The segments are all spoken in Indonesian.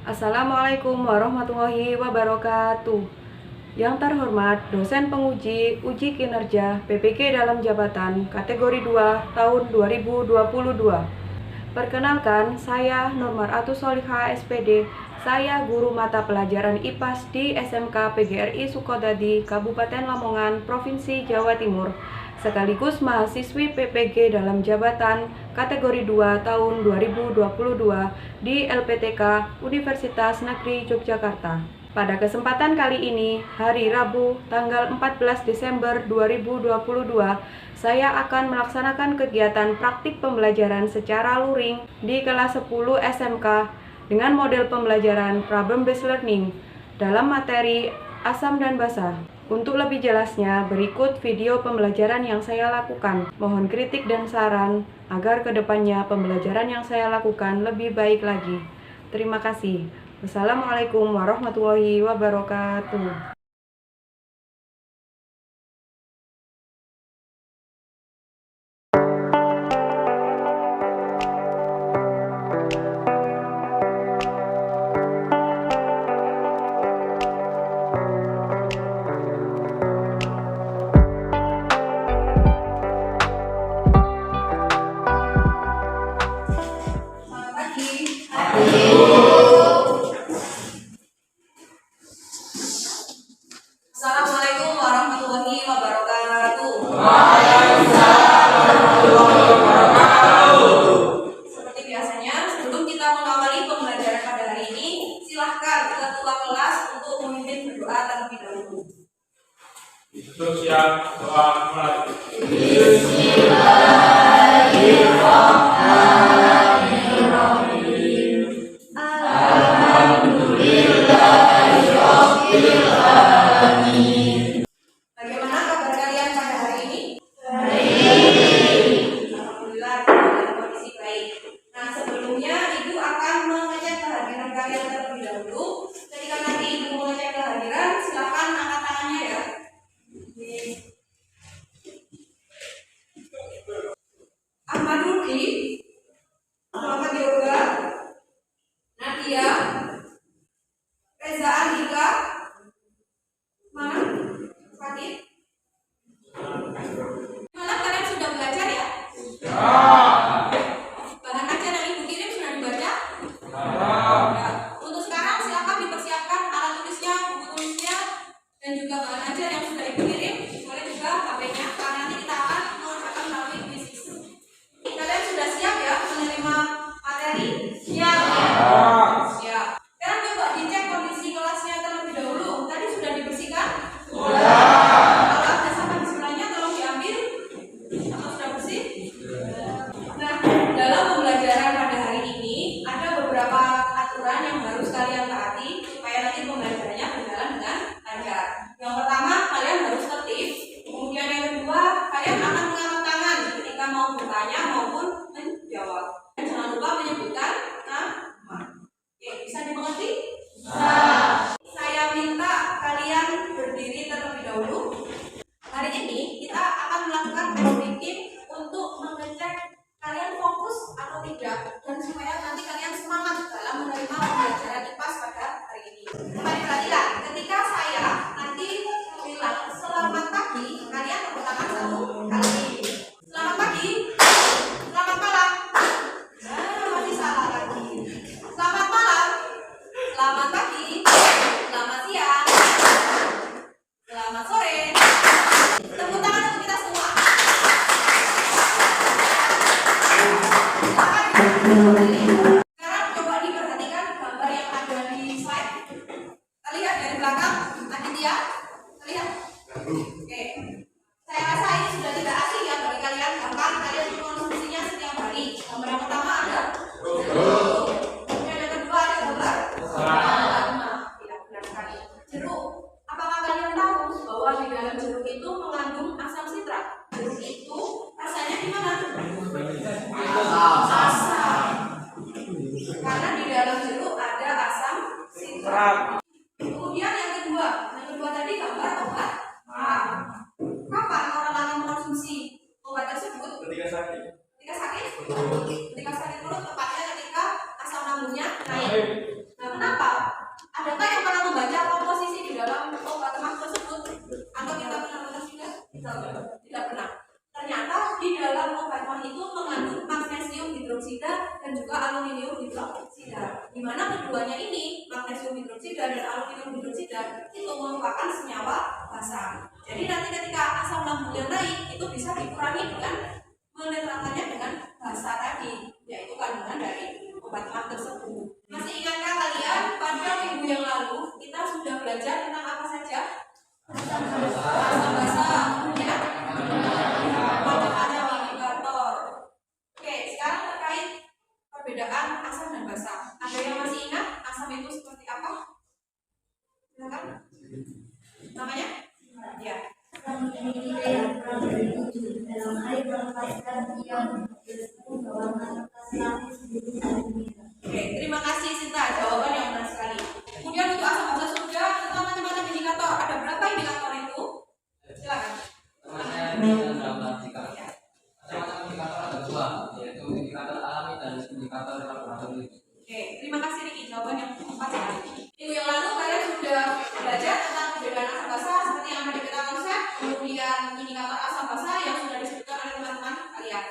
Assalamualaikum warahmatullahi wabarakatuh. Yang terhormat dosen penguji uji kinerja PPG dalam jabatan kategori 2 tahun 2022. Perkenalkan, saya Nurmar Atus Solihah SPD. Saya guru mata pelajaran IPAS di SMK PGRI Sukodadi, Kabupaten Lamongan, Provinsi Jawa Timur, sekaligus mahasiswi PPG dalam jabatan kategori 2 tahun 2022 di LPTK Universitas Negeri Yogyakarta. Pada kesempatan kali ini, hari Rabu, tanggal 14 Desember 2022, saya akan melaksanakan kegiatan praktik pembelajaran secara luring di kelas 10 SMK dengan model pembelajaran problem based learning dalam materi asam dan basa. Untuk lebih jelasnya, berikut video pembelajaran yang saya lakukan. Mohon kritik dan saran agar kedepannya pembelajaran yang saya lakukan lebih baik lagi. Terima kasih. Wassalamualaikum warahmatullahi wabarakatuh. Assalamualaikum warahmatullahi wabarakatuh. Seperti biasanya, sebelum kita mengawali pembelajaran pada hari ini, silahkan ketua kelas untuk memimpin berdoa terlebih dahulu. Siap, doa mulai. Bagaimana kabar kalian pada hari ini? Baik. Alhamdulillah dalam kondisi baik. Nah, sebelumnya Ibu akan mengecek kehadiran kalian terlebih dahulu. Ketika nanti Ibu mengecek kehadiran, silakan angkat tangannya ya. Ahmad Rudi, Muhammad Yoga, Nadia, Reza Andika, mana? Sakit? Mana kalian sudah belajar ya? Bahan ajar yang Ibu kirim sudah dibaca? Ya. Untuk sekarang silakan dipersiapkan alat tulisnya, buku tulisnya, dan juga bahan ajar yang sudah Ibu kirim. Boleh juga HP-nya, karena nanti kita akan mengerjakan melalui kuisis. Kalian sudah siap ya menerima materi? Siap. Siap. Sekarang coba dicek kondisi kelasnya terlebih dahulu. Tadi sudah dibersihkan? Alat dan sampah di sebelahnya tolong diambil. Atau sudah bersih? Nah, dalam pembelajaran pada hari ini ada beberapa aturan yang harus kalian taati supaya nanti pembelajarannya berjalan dengan lancar. Yang pertama, kalian harus tertib. Kemudian yang kedua, kalian akan mengangkat tangan ketika mau bertanya maupun menjawab. Dan jangan lupa menyebutkan nama. Oke, bisa dimengerti? Saya minta kalian berdiri terlebih dahulu. Hari ini kita akan melakukan tes speaking untuk mengecek kalian fokus atau tidak dan supaya nanti kalian semangat dalam menerima pembelajaran IPAS pada hari ini. Kembali perhatikan, ketika saya nanti bilang selamat pagi, kalian tepuk tangan satu kali. Selamat pagi. Selamat malam. Nah, masih salah lagi. Selamat malam. Selamat pagi. Selamat siang. Selamat sore. Tepuk tangan untuk kita semua. Sekarang coba diperhatikan gambar yang ada di slide. Kita lihat dari belakang, Aditya. Terlihat? Oke. Saya rasa ini sudah tidak asing ya bagi kalian, bahkan kalian mengkonsumsinya setiap hari. Gambar yang pertama ada jeruk. Kemudian yang kedua ada gambar kurma. Tidak benar sekali. Jeruk. Apakah kalian tahu bahwa di dalam jeruk itu mengandung asam sitrat? Jeruk itu rasanya gimana? Ketika sakit? Ketika sakit perut tepatnya ketika asam lambungnya naik. Nah, kenapa? Adakah yang pernah membaca komposisi di dalam obat mah tersebut? Atau kita benar-benar tidak pernah? Ternyata di dalam obat mah itu mengandung magnesium hidroksida dan juga aluminium hidroksida. Di mana keduanya ini, magnesium hidroksida dan aluminium hidroksida, itu merupakan senyawa basa. Jadi nanti ketika asam lambungnya naik, itu bisa dikurangi dengan menetralkannya dengan basa tadi, yaitu kandungan dari obat mah tersebut. Masih ingatkah kalian pada minggu yang lalu kita sudah belajar tentang apa saja? Asam basa, ya? Macam-macam indikator. Oke, sekarang terkait perbedaan asam dan basa. Ada yang masih ingat asam itu seperti apa? Silakan. Namanya? Ya. Oke, terima kasih Sinta, jawaban yang benar sekali. Kemudian untuk asam basa sudah tentang macam-macam indikator. Ada berapa indikator itu? Silakan. Indikator ada dua, yaitu indikator alami dan indikator laboratorium. Oke, terima kasih Riki, jawaban yang tepat sekali. Minggu yang lalu kalian sudah belajar tentang perbedaan asam basa seperti yang ada di peta konsep, kemudian indikator asam basa yang sudah disebutkan oleh teman-teman kalian.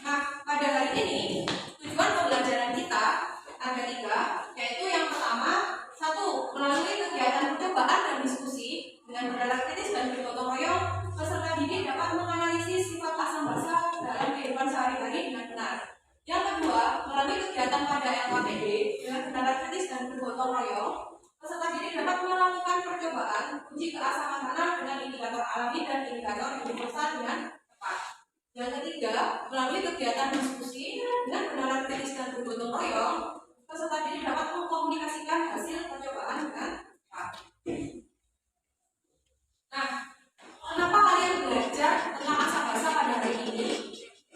Nah, pada hari ini tujuan pembelajaran kita ada 3, yaitu yang pertama, 1, melalui kegiatan percobaan dan diskusi dengan berdialog kritis dan bergotong royong, peserta didik dapat menganalisis sifat asam basa dalam kehidupan sehari-hari dengan benar. Yang kedua, melalui kegiatan pada LKPD dengan berdialog kritis dan bergotong royong, peserta didik dapat melakukan percobaan uji keasaman tanah dengan indikator alami dan indikator universal dengan tepat. Yang ketiga, melalui kegiatan diskusi dengan berdialog kritis dan bergotong royong, peserta didik dapat mengkomunikasikan hasil percobaan dengan tepat. Nah, kenapa kalian belajar tentang asam basa pada hari ini?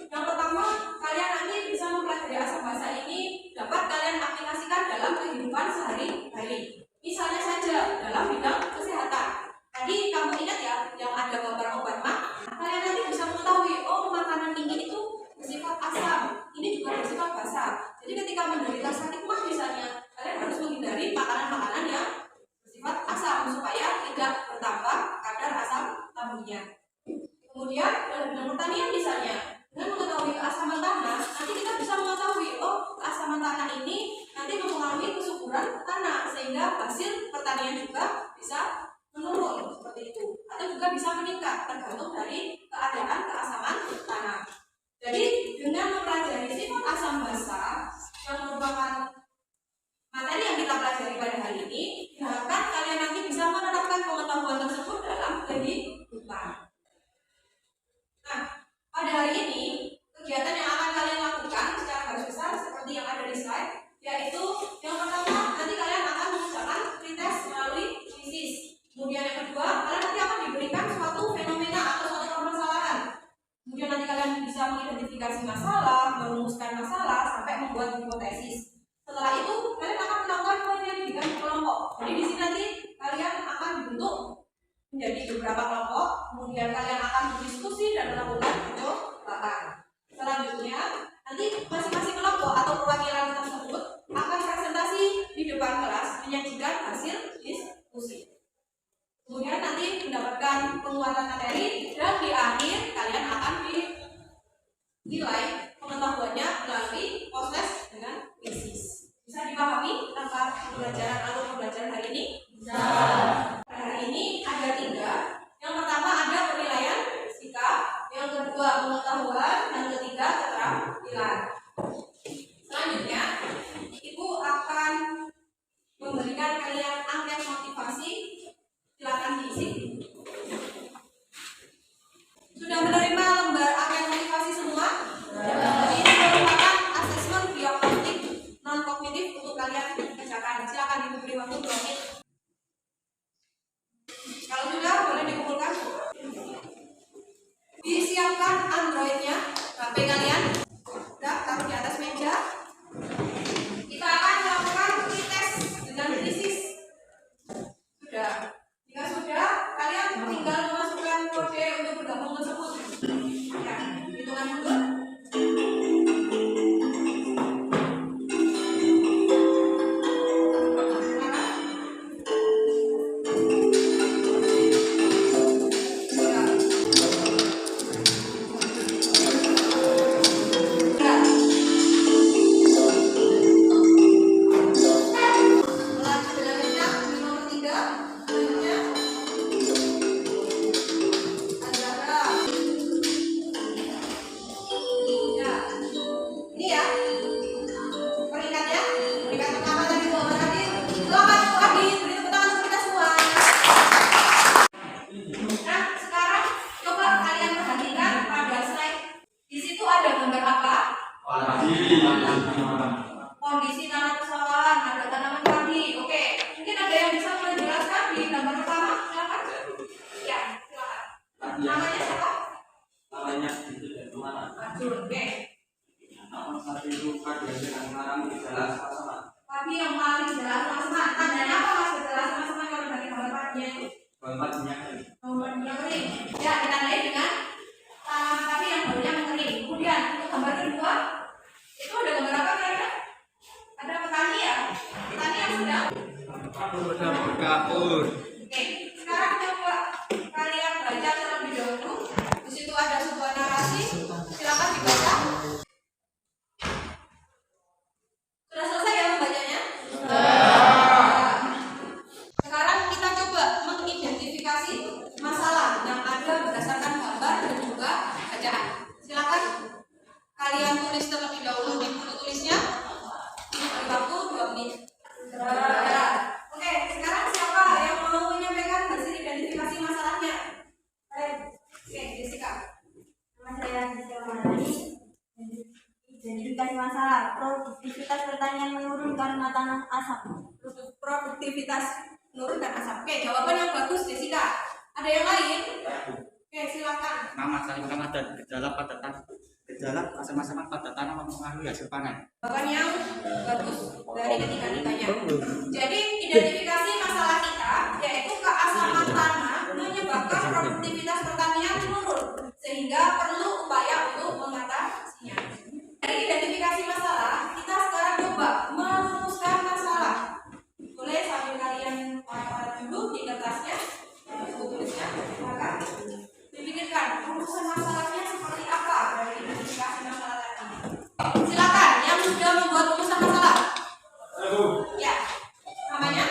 Yang pertama, kalian nanti bisa mempelajari asam basa ini dapat kalian aplikasikan dalam kehidupan sehari-hari. Misalnya saja dalam bidang kesehatan. Tadi kamu ingat ya, yang ada gambar obat mah. Kalian nanti bisa mengetahui, oh makanan ini itu bersifat asam, ini juga bersifat basa. Jadi ketika menderita sakit mah misalnya, kalian harus menghindari makanan-makanan yang bersifat asam supaya tidak bertambah kadar asam lambungnya. Kemudian dalam bidang pertanian misalnya, dengan mengetahui keasaman tanah, nanti kita bisa mengetahui, oh keasaman tanah ini nanti mempengaruhi kesuburan tanah sehingga hasil pertanian juga bisa menurun seperti itu, atau juga bisa meningkat tergantung dari keadaan keasaman tanah. Jadi dengan mempelajari sifat asam basa yang merupakan materi yang kita pelajari pada hari ini, diharapkan kalian nanti bisa menerapkan pengetahuan tersebut dalam kehidupan. Nah, pada hari ini kegiatan yang akan kalian lakukan secara garis besar seperti yang ada di slide, yaitu yang pertama nanti kalian akan mengerjakan pretest melalui krisis. Kemudian yang kedua, kalian nanti akan diberikan suatu fenomena atau suatu permasalahan. Kemudian nanti kalian bisa mengidentifikasi masalah, merumuskan masalah, sampai membuat hipotesis. Setelah itu, kalian akan melakukan penyelidikan kelompok. Jadi di sini nanti kalian akan dibentuk menjadi beberapa kelompok. Kemudian kalian akan berdiskusi dan melakukan percobaan. Selanjutnya, nanti masing-masing kelompok atau perwakilan tersebut akan presentasi di depan kelas menyajikan hasil diskusi. Kemudian nanti mendapatkan penguatan materi dan di akhir kalian akan dinilai pengetahuannya melalui proses dengan krisis. Bisa dipahami tanpa pembelajaran atau pembelajaran hari ini? Bisa. Hari ini ada 3. Yang pertama ada penilaian sikap, yang kedua pengetahuan, yang ketiga keterampilan. Selanjutnya, Ibu akan memberikan kalian angket motivasi. Silakan diisi. Sudah menerima lembar angket motivasi semua? Ini merupakan asesmen biokognitif non kognitif untuk kalian kerjakan. Silakan diberi waktu 2 menit. Kalau sudah boleh dikumpulkan. Disiapkan Androidnya, HP kalian. Sudah. Kondisi tanah persawahan, ada tanaman padi. Oke, mungkin ada yang bisa menjelaskan di gambar pertama? Silakan. Ya, silakan. Namanya siapa? Namanya itu dari mana? Ajun. Oke. Nama satu itu padi yang sekarang gejala sama. Padi yang paling jelas sama. Tandanya apa mas gejala sama kalau dari gambar padinya itu? Gambar minyak. Baunya kering. Ya, ditandai dengan tanaman padi yang baunya mengering. Kemudian untuk gambar kedua, itu ada gambar apa kira-kira? Ada petani ya? Petani yang sedang. Berkapur. Oke, sekarang coba kalian baca terlebih dahulu. Di situ ada sebuah narasi. Silakan dibaca. Sudah selesai ya membacanya? Sekarang kita coba mengidentifikasi masalah yang ada berdasarkan gambar dan juga bacaan. Silakan kalian tulis terlebih dahulu di buku tulisnya. Beri waktu 2 menit. Oke, sekarang siapa yang mau menyampaikan hasil identifikasi masalahnya? Oke, Jessica. Nama saya Jessica Marani. Identifikasi masalah produktivitas pertanian menurun karena tanah asap. Produktivitas menurun dan asap. Oke, jawaban yang bagus Jessica. Ada yang lain? Oke, silakan. Nama saling ramah dan gejala pada gejala asam-asaman pada tanah mempengaruhi hasil panen. Jawaban yang bagus dari ketiga-tiganya. Jadi identifikasi masalah kita yaitu keasaman tanah menyebabkan produktivitas pertanian menurun sehingga perlu upaya untuk mengatasinya. Dari identifikasi masalah kita sekarang coba merumuskan masalah. Boleh sambil kalian paparkan dulu di kertasnya, buku tulisnya, maka dipikirkan rumusan masalahnya seperti apa dari identifikasi masalah tadi. Silakan yang sudah membuat rumusan masalah. Ya, namanya?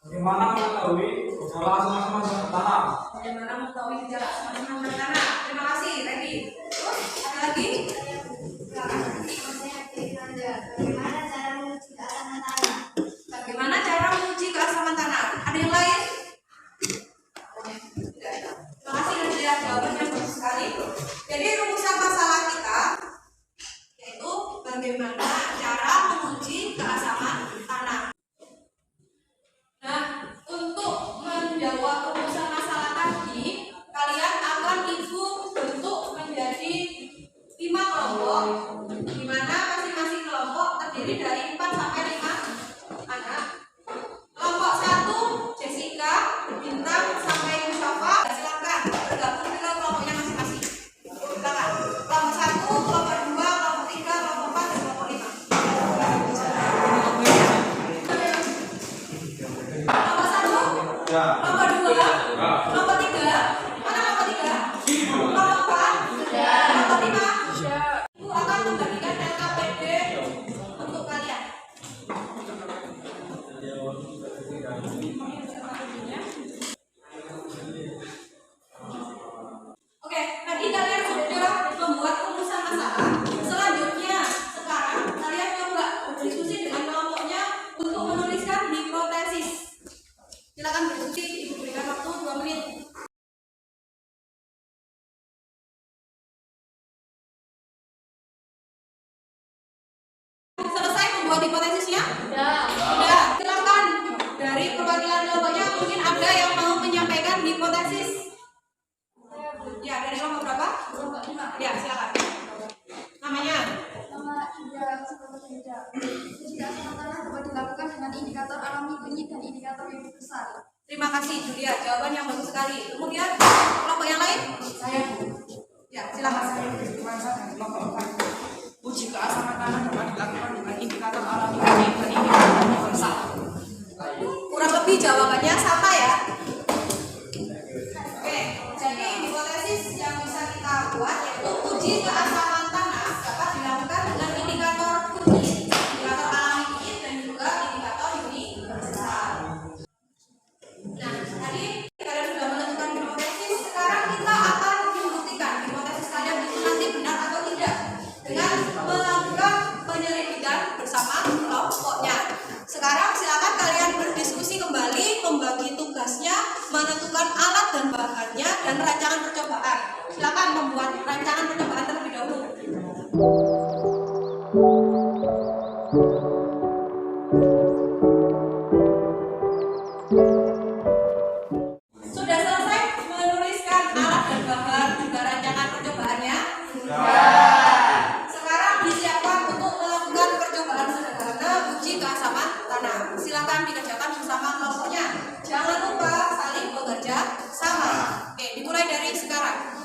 Bagaimana mengetahui gejala asam-asaman pada tanah? Bagaimana mengetahui gejala asam-asaman pada tanah? Terima kasih, Randy. Terus ada lagi? Silakan. Bagaimana cara menguji keasaman tanah? Bagaimana cara menguji keasaman tanah? Ada yang lain? Tidak. Terima kasih Nadia, jawabannya bagus sekali. Jadi rumusan masalah kita yaitu bagaimana cara menguji keasaman tanah. Nah, untuk menjawab rumusan masalah tadi, kalian akan ibu bentuk menjadi 5 kelompok, di mana masing-masing kelompok terdiri dari 4 sampai 5 anak. Kelompok 1, Jessica, Bintang sampai Musyafa. Silakan bergabung ke kelompoknya masing-masing. Silakan. Kelompok 1, kelompok 2, kelompok 3, kelompok 4, dan kelompok 5. Kelompok 1, Ya. kelompok 2, kelompok 3. Mana kelompok 3? Kelompok 4, kelompok 5. Ibu akan membagikan LKPD untuk kalian. Oke, tadi kalian sudah membuat rumusan masalah. Selanjutnya, sekarang kalian coba berdiskusi dengan kelompoknya untuk menuliskan hipotesis. Silakan berdiskusi, Ibu berikan waktu 2 menit. Selesai membuat hipotesisnya? Sudah. Silakan dari perwakilan kelompoknya mungkin ada yang mau menyampaikan hipotesis. Ya, dari kelompok berapa? Kelompok 5. Ya, silakan. Namanya? Nama Indra Sukamanja. Uji keasaman tanah dapat dilakukan dengan indikator alami bunyi dan indikator yang besar. Terima kasih Julia, jawaban yang bagus sekali. Kemudian kelompok yang lain? Saya Ya, silakan. uji keasaman tanah dapat dilakukan dengan indikator alami bunyi dan indikator universal. Kurang lebih jawabannya sama ya. Oke, jadi hipotesis yang bisa kita buat yaitu uji keasaman tanah dapat dilakukan dengan indikator bunyi, indikator alami bunyi dan juga indikator universal. Nah, tadi kalian sudah menentukan hipotesis. Sekarang kita akan membuktikan hipotesis kalian itu nanti benar atau tidak dengan melakukan penyelidikan bersama kelompoknya. Sekarang silakan kalian berdiskusi kembali, membagi tugasnya, menentukan alat dan bahannya, dan rancangan percobaan. Silakan membuat rancangan percobaan terlebih dahulu. Sudah selesai menuliskan alat dan bahan juga rancangan percobaannya? Sekarang disiapkan untuk melakukan percobaan sederhana uji keasaman tanah. Silakan dikerjakan bersama kelompoknya. Jangan lupa saling bekerja sama. Oke, dimulai dari sekarang.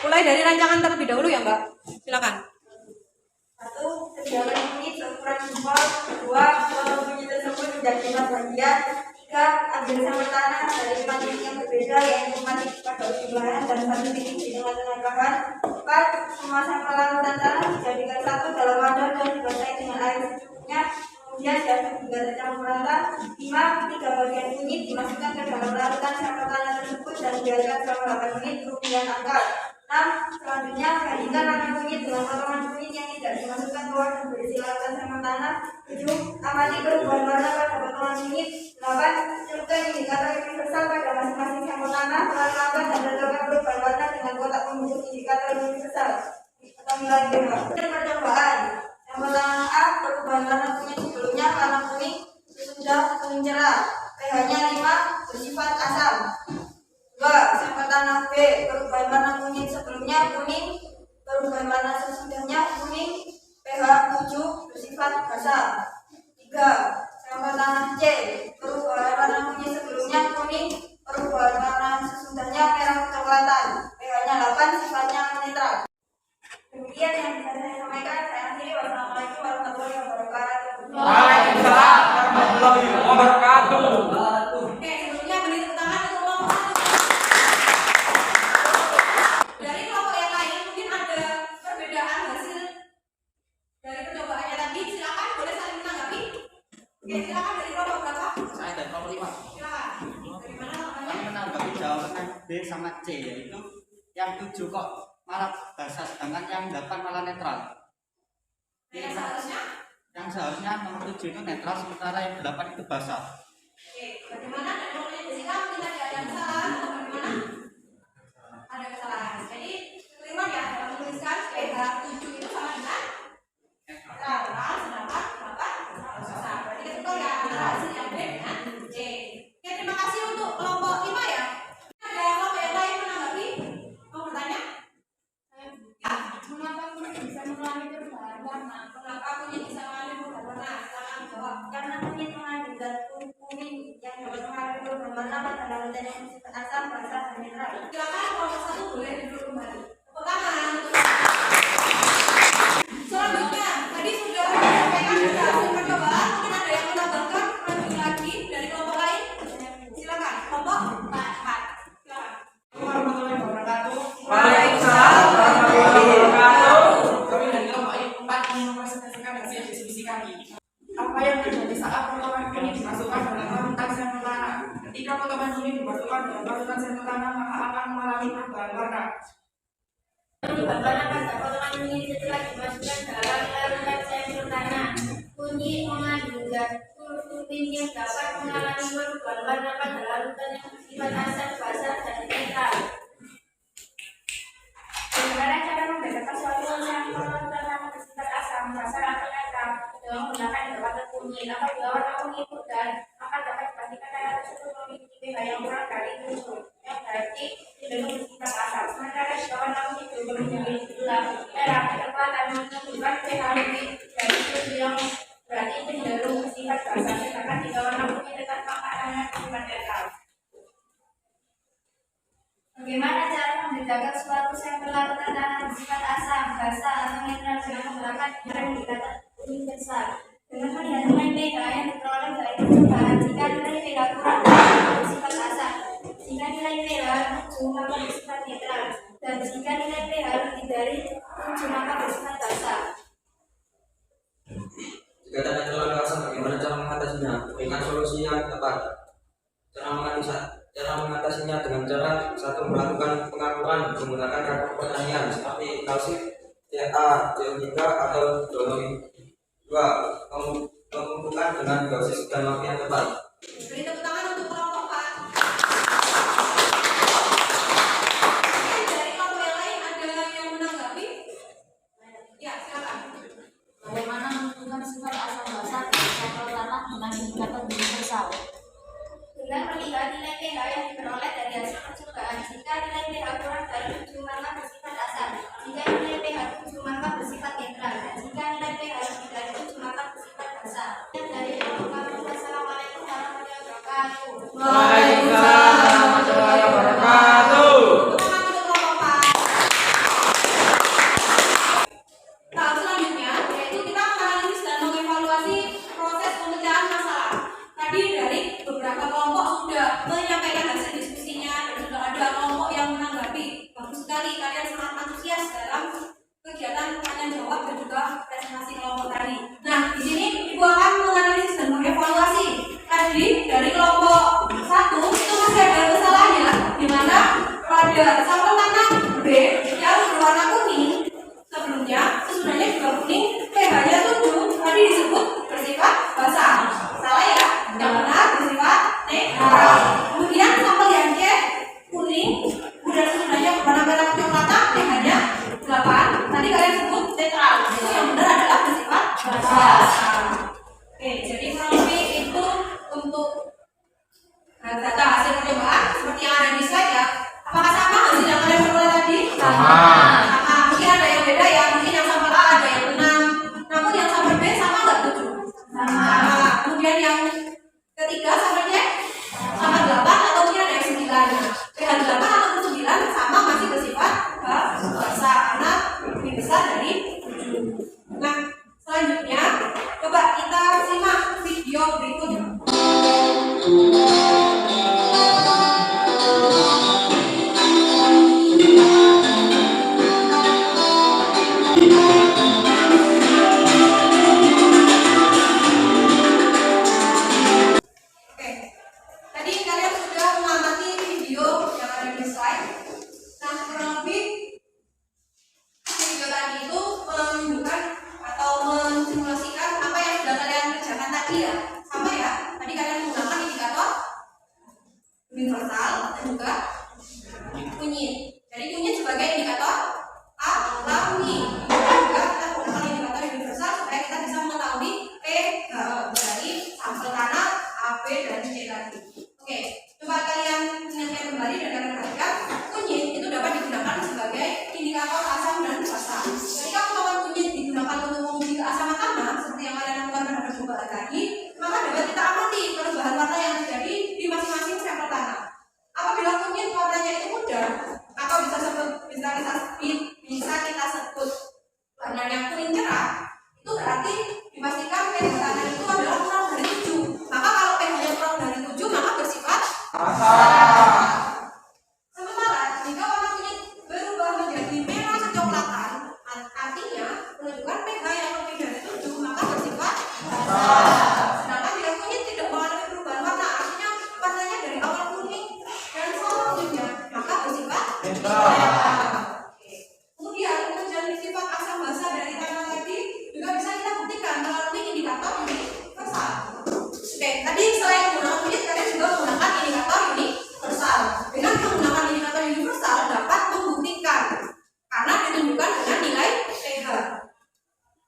Mulai dari rancangan terlebih dahulu ya Mbak. Silakan. 1. Sediakan unit seukuran jempol. 2. Kalau unit tersebut menjadi 5 bagian. 3. Ambil sampel tanah dari 5 titik yang berbeda, yaitu 5 titik pada ujung bahan dan 1 titik di tengah-tengah bahan. 4. Semua sampel larutan tanah dijadikan satu dalam wadah dan dibasahi dengan air secukupnya. Kemudian diaduk hingga tercampur rata. 5. 3 bagian kunyit dimasukkan ke dalam larutan sampel tanah tersebut dan dibiarkan selama 8 menit kemudian angkat. 6. Selanjutnya, bandingkan warna kunyit dengan potongan kunyit yang tidak dimasukkan ke wadah berisi larutan sampel tanah. 7. Amati perubahan warna pada potongan kunyit. 8. Celupkan indikator universal pada masing-masing sampel tanah. Lalu angkat dan tentukan perubahan warna dengan kotak pembungkus indikator universal. Percobaan. Sampel tanah A, perubahan warna kunyit sebelumnya warna kuning, sesudah kuning cerah. pH-nya 5, bersifat asam. 2. Sampel tanah B, perubahan warna kunyit sebelumnya kuning, perubahan warna sesudahnya kuning, pH 7, bersifat basah. 3. Sampel tanah C, perubahan warna kunyit sebelumnya kuning, perubahan warna sesudahnya merah kecoklatan, pH-nya 8, sifatnya netral. Demikian yang bisa saya sampaikan. Saya akhiri. Wassalamualaikum warahmatullahi wabarakatuh. Waalaikumsalam warahmatullahi wabarakatuh. Oke, sebelumnya beri tepuk tangan untuk kelompok 1. Dari kelompok yang lain mungkin ada perbedaan hasil dari percobaannya tadi. Silakan boleh saling sama C, yaitu yang 7 kok malah basah, sedangkan yang 8 malah netral. Yang seharusnya nomor 7 itu netral, sementara yang 8 itu basah. Oke, bagaimana dari nomornya Jessica? Mungkin tadi ada kesalahan atau bagaimana? Ada kesalahan. Jadi terima ya dalam menuliskan PH 7 itu sama dengan netral, sedangkan 8 basah. Berarti ketika ya antara hasil yang B dengan C. Oke, terima kasih untuk kelompok 5 ya. Ada yang kelompok yang lain menanggapi? Mau bertanya? Ya. Mengapa kunyit bisa mengalami perubahan warna? Mengapa kunyit bisa mengalami perubahan warna? Silakan jawab. Karena kunyit mengandung zat kumin yang dapat mengalami perubahan warna pada larutan yang bersifat asam, basah, dan netral. Silakan kelompok 1 boleh duduk kembali. Tepuk tangan. Selanjutnya, tadi sudah disampaikan juga hasil percobaan. Mungkin ada yang menambahkan lanjut lagi dari kelompok lain. Silakan, kelompok 4. Silakan. Warahmatullahi wabarakatuh. Waalaikumsalam warahmatullahi wabarakatuh. Kami dari kelompok 4 ingin mempresentasikan hasil diskusi kami. Apa yang terjadi saat potongan ini dimasukkan dalam larutan sel tanah? Ketika potongan ini dimasukkan dalam larutan sel tanah, maka akan mengalami perubahan warna. Perubahan warna pada potongan kunyit setelah dimasukkan dalam larutan sel tanah. Kunyit mengandung zat kumin yang dapat mengalami perubahan warna pada larutan yang bersifat asam, basah, dan netral. Bagaimana cara membedakan suatu yang larutan yang bersifat asam, basah, atau netral dengan menggunakan dawatan kunyit? Apabila warna kunyit pudar, maka dapat dipastikan darah tersebut memiliki pH yang kurang dari 7, yang berarti cenderung bersifat asam. Sementara jika warna kunyit berubah menjadi gelap merah, kekuatan menunjukkan pH lebih dari 7 yang berarti cenderung bersifat basah. Sedangkan jika warna kunyit tetap maka akan bersifat netral. Bagaimana cara membedakan suatu sampel larutan tanah bersifat asam, basah, atau netral dengan menggunakan indikator kunyit besar? Dengan melihat nilai pH yang diperoleh dari percobaan. Jika nilai pH kurang maka bersifat asam, jika nilai pH 7 maka bersifat netral, dan jika nilai pH lebih dari 7 maka bersifat basah. Jika tanda terlalu asam, bagaimana cara mengatasinya? Berikan solusi yang tepat. Cara mengatasinya dengan cara 1. Melakukan pengakuran menggunakan karbon pertanian seperti kalsit, CA, CO3, atau dolomit. 2. Mengumpulkan dengan dosis dan waktu yang tepat. Beri tepuk tangan untuk kelompok 4. Mungkin dari kelompok yang lain ada yang menanggapi? Ya, silakan. Bagaimana menentukan sifat asam basah dari sampel tanah dengan indikator universal? Dengan melihat nilai pH yang diperoleh dari hasil percobaan. Jika nilai pH kurang dari 7 maka bersifat asam, jika nilai pH 7 maka bersifat netral, dan jika nilai pH lebih dari 7 maka bersifat basah. Dari Wassalamualaikum warahmatullahi wabarakatuh. Waalaikumsalam warahmatullahi wabarakatuh. Tepuk tangan untuk kelompok 4. Tahap selanjutnya yaitu kita menganalisis dan mengevaluasi proses pemecahan masalah. Tadi dari beberapa kelompok sudah menyampaikan hasil diskusinya dan sudah ada kelompok yang menanggapi. Bagus sekali, kalian sangat antusias dalam kegiatan tanya jawab dan juga presentasi kelompok tadi. Nah, di sini Ibu akan menganalisis dan mengevaluasi. Tadi dari kelompok 1 itu masih ada kesalahannya, di mana pada sampel tanah B yang berwarna kuning sebelumnya sesudahnya juga kuning, pH-nya 7 tadi disebut bersifat basah. Salah ya? Yang benar bersifat netral. Kemudian sampel yang C kuning, kemudian sesudahnya berwarna merah kecoklatan, pH-nya 8. Tadi kalian sebut netral. Itu yang benar adalah bersifat basah. Oke, jadi kurang lebih itu untuk data hasil percobaan seperti yang ada di slide ya. Apakah sama hasil yang kalian peroleh tadi? Sama. Mungkin ada yang beda ya. Mungkin yang sampel A ada yang 6, namun yang sampel B sama nggak 7? Sementara jika warna kunyit berubah menjadi merah kecoklatan, artinya menunjukkan pH yang lebih dari 7, maka bersifat basa. Sedangkan jika kunyit tidak mengalami perubahan warna, artinya warnanya dari awal kuning dan selalu kunyitnya, maka bersifat merah. Kemudian pengerjaan sifat asam basa dari tanah tadi juga bisa kita buktikan melalui indikator universal. Oke, tadi selain menggunakan kunyit, kalian juga menggunakan indikator universal. Dengan menggunakan indikator universal dapat membuktikan karena ditunjukkan dengan nilai pH.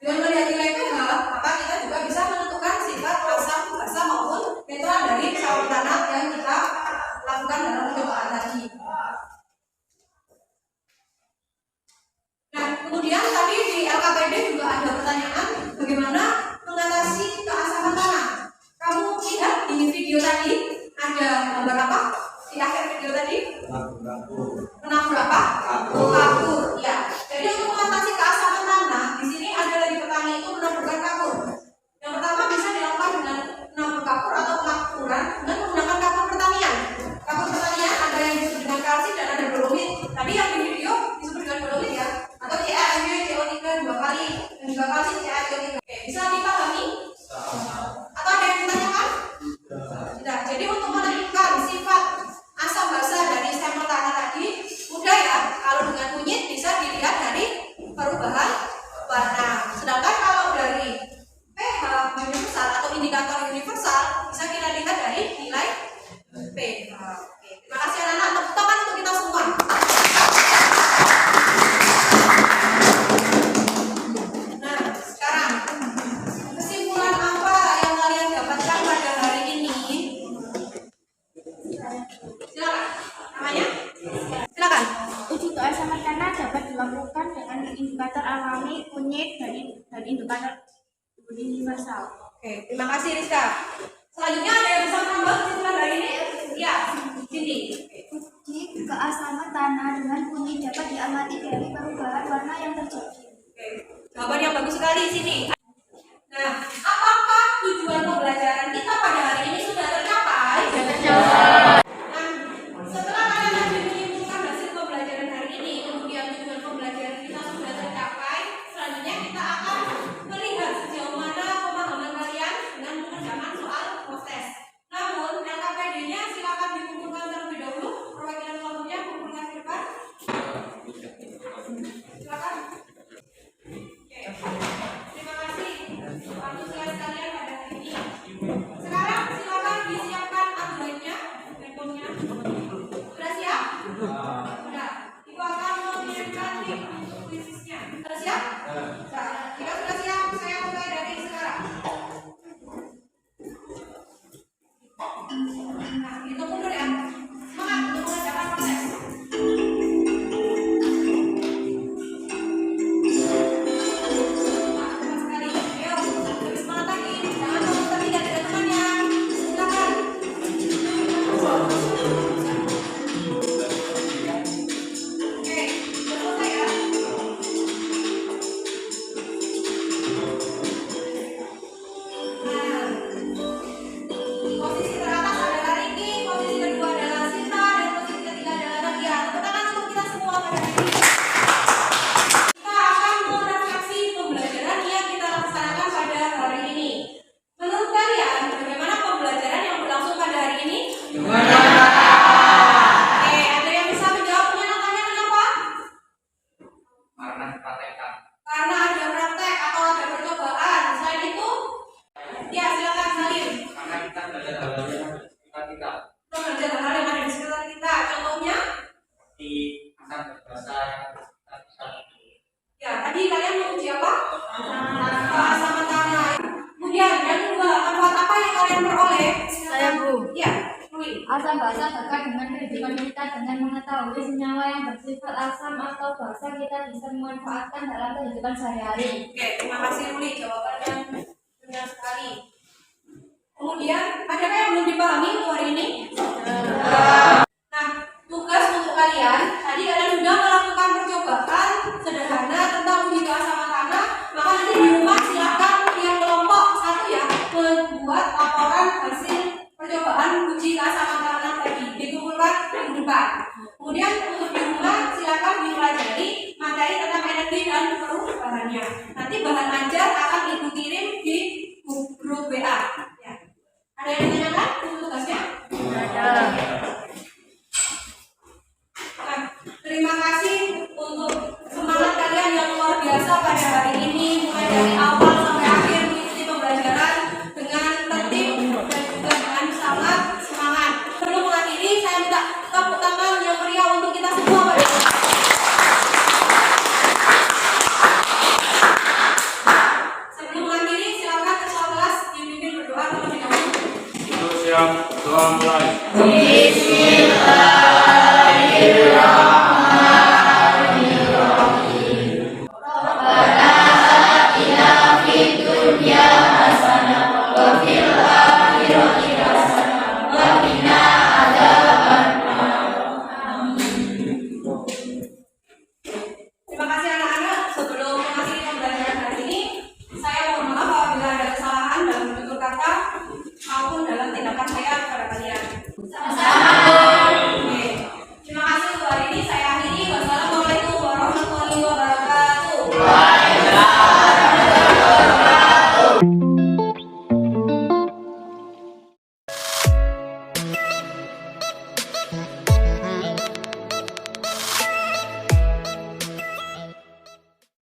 Dengan melihat nilai pH, maka kita juga bisa menentukan sifat asam basa maupun netral dari saluran tanah yang kita lakukan dalam percobaan tadi. Nah, kemudian tadi di LKPD juga ada pertanyaan bagaimana mengatasi keasaman tanah. Kamu lihat di video tadi ada gambar apa? Di akhir video tadi? Menambur apa? Kapur. Ya. Jadi untuk mengatasi keasaman tanah, di sini ada dari petani itu menaburkan kapur. Yang pertama bisa dilakukan dengan menambur kapur atau pelakuran dengan menggunakan kapur pertanian. Kapur pertanian ada yang disebut dengan kalsit dan ada dolomit. Tadi yang di video disebut dengan dolomit ya. Atau CaMG, CO3 2 kali dan juga kalsit CaCO3. Oke, bisa dipahami? Atau ada yang ditanyakan? Tidak. Jadi untuk menentukan sifat asam basa dari sampel tanah tadi mudah ya. Kalau dengan kunyit bisa dilihat dari perubahan warna. Sedangkan kalau dari pH universal atau indikator universal bisa kita lihat dari nilai pH. Oke. Terima kasih anak-anak. Tepuk tangan untuk kita semua. Nah, sekarang kesimpulan apa yang kalian dapatkan pada hari ini? Silakan. Namanya? Silakan. Uji keasaman tanah dapat dilakukan dengan indikator alami, kunyit, dan indikator universal. Oke, terima kasih Rizka. Selanjutnya ada yang bisa menambah kesimpulan hari ini? Iya, Cindy. Uji keasaman tanah dengan kunyit dapat diamati dari perubahan warna yang terjadi. Oke, jawaban yang bagus sekali sini. Nah, apakah tujuan pembelajaran kita pada hari ini sudah tercapai? Nah, setelah kalian nanti menyimpulkan hasil pembelajaran hari ini, kemudian tujuan pembelajaran kita sudah tercapai, selanjutnya kita akan melihat sejauh mana pemahaman kalian dengan mengerjakan soal post-test. Namun, LKPD-nya silakan dikumpulkan terlebih dahulu. Perwakilan kelompoknya kumpulkan ke depan. Silakan. Oke. Terima kasih antusias kalian pada hari ini. Sekarang silakan disiapkan aduannya, handphonenya. Sudah siap? Sudah. Ibu akan mengirimkan link kuisisnya. Sudah siap? Sudah. Jika sudah siap, saya mulai dari sekarang. Nah, hitung mundur ya. Semangat untuk mengerjakan proses. Posisi teratas adalah Riki, posisi kedua adalah Sinta, dan posisi ketiga adalah Nadia. Tepuk tangan untuk kita semua pada hari ini. Kita akan merefleksi pembelajaran yang kita laksanakan pada hari ini. Menurut kalian, bagaimana pembelajaran yang berlangsung pada hari ini? Oke, ada yang bisa menjawab penyampaiannya kenapa? Karena dipraktekkan. Karena ada praktek atau ada percobaan. Selain itu, ya silakan Salim. Karena kita belajar hal-hal yang kita Belajar hal yang ada di sekitar kita. Contohnya, di asam berbahasa yang kita bisa. ya tadi kalian menguji apa? Keasaman tanah. Kemudian yang kedua, manfaat apa yang kalian peroleh? Saya Bu. Ya, Rui. Asam basa dekat dengan kehidupan kita. Dengan mengetahui senyawa yang bersifat asam atau basa, kita bisa memanfaatkan dalam kehidupan sehari-hari. Oke, terima kasih Ruli. Jawabannya benar sekali. Kemudian, adakah yang belum dipahami untuk hari ini? Nah, tugas untuk kalian, tadi kalian sudah melakukan percobaan sederhana tentang uji keasaman tanah, maka nanti di rumah silakan tiap kelompok satu ya membuat laporan hasil percobaan uji keasaman tanah tadi. perubahannya. Nanti bahan ajar akan ibu kirim di grup WA. Ya. Ada yang ditanyakan untuk tugasnya? Ada. Nah, terima kasih untuk semangat kalian yang luar biasa pada hari ini, mulai dari awal sampai akhir mengikuti pembelajaran dengan tertib dan juga dengan sangat semangat. Sebelum mengakhiri, saya minta tepuk tangan yang meriah untuk kita semua. Sebelum mengakhiri, silakan ketua kelas dipimpin berdoa terlebih dahulu. Siap, doa mulai.